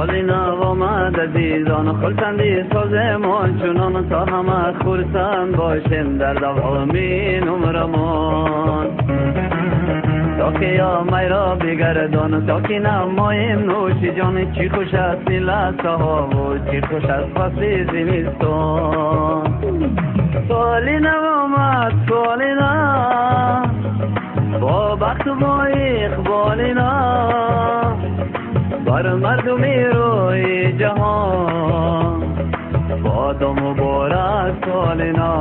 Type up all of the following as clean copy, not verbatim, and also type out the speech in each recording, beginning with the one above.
سالی نو آمد عزیزان خلصندی سازمان چونان تا همه خورسند باشیم در دوامین عمرمان تا که یا می را بگردان تا که نماییم نوش جان چی خوش است لحظه ها و چی خوش است فصل زمستان سالی نو آمد سالی نو با بخت و با اقبالی نو بر مردمی روی جهان باد و مبارک سال نو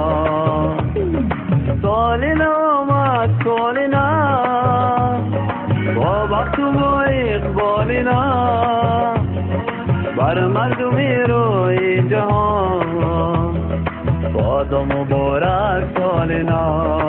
سال نو آمد سال نو با بخت و با اقبال نو بر مردمی روی جهان باد و مبارک سال نو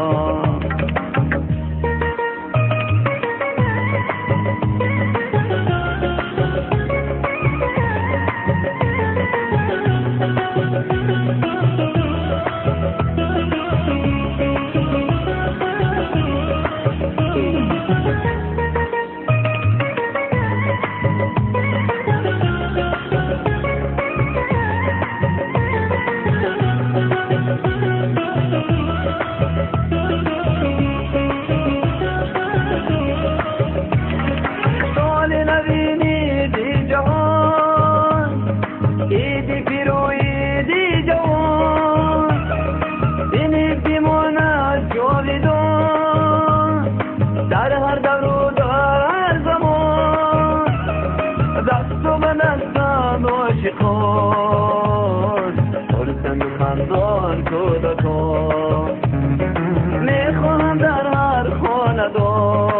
میخواهم در هر خاندان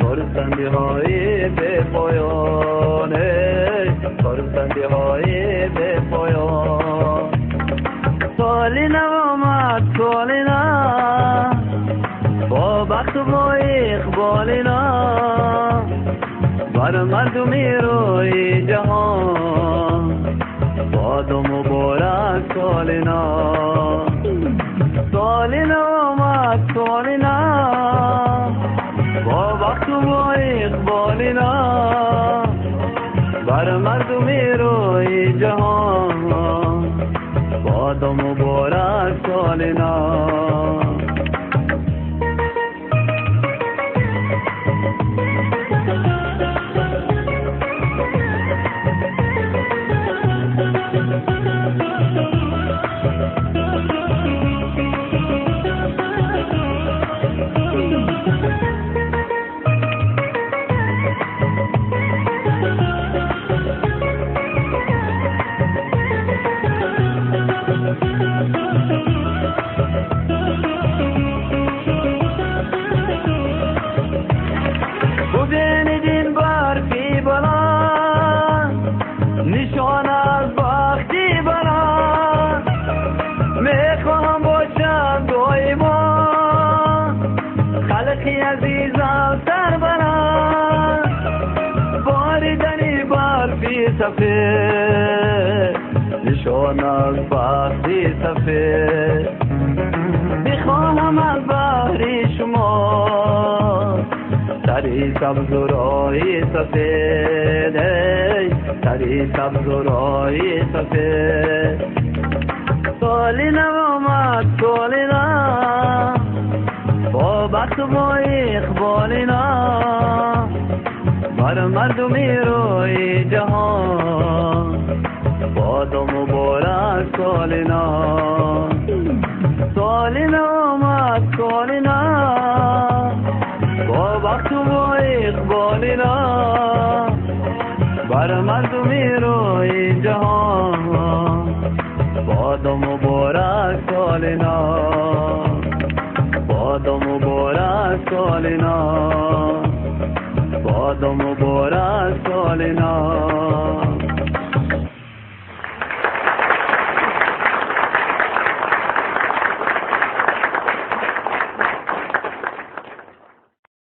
خرسندی های به پایانه خرسندی های به پایان سالی نو آمد سالی نو با بخت و با اقبال نو بر مردمی روی جهان باد و مبارک سال نو سال نو آمد سال نو با وقت و با اقبال نو بر مردمی روی جهان باد و مبارک سال نو عزیزم سر برم باریدنی برفی سفید نشان از بختی سفید میخواهم از بحری شما سری سبز و راهی سفید سری سبز و راهی سفید سالی نو آمد سالی نو با بخت و با اقبال نو بر مردمی روی جهان باد و مبارک سال نو سال نو آمد سال نو با بخت و با اقبال نو بر مردمی روی جهان باد و مبارک سال نو باد و مبارک سال نو باد و مبارک سال نو